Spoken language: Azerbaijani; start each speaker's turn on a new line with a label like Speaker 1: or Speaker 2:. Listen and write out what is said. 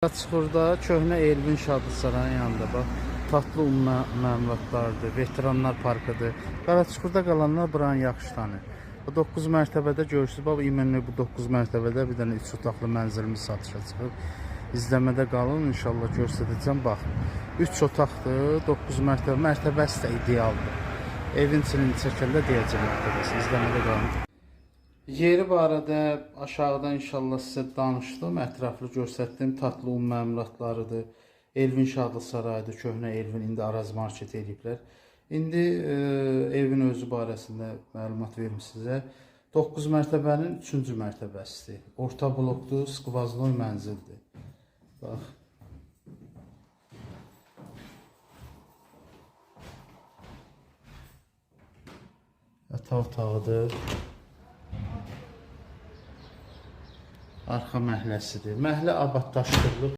Speaker 1: Qaçqurda köhnə Elvin Şadlı yanında bax, tatlı məmulatlardır, veteranlar parkıdır. Qaraçuxurda qalanlar buranı yaxşı tanır. Bu 9 mərtəbədə görürsünüz, bax ümumi bu 9 mərtəbədə bir dənə 3 otaqlı mənzilimiz satışa çıxıb. İzləmədə qalın, inşallah göstərəcəm. Bax, 3 otaqdır, 9 mərtəbəsi də idealdır. Evin içini çəkəndə deyəcəm mərtəbəsi, izləmədə qalın. Yeri barədə aşağıda inşallah sizə danışdım, ətraflı göstərdim. Tatlı un məmulatlarıdır. Elvin Şadlı sarayıdır, köhnə Elvin, indi Araz market ediblər. İndi evin özü barəsində məlumat verim sizə. 9 mərtəbənin 3-cü mərtəbəsidir. Orta blokdur, skvaznoy mənzildir. Bax. Yataq otağıdır. Arxa məhləsidir. Məhlə abadlaşdırılıb.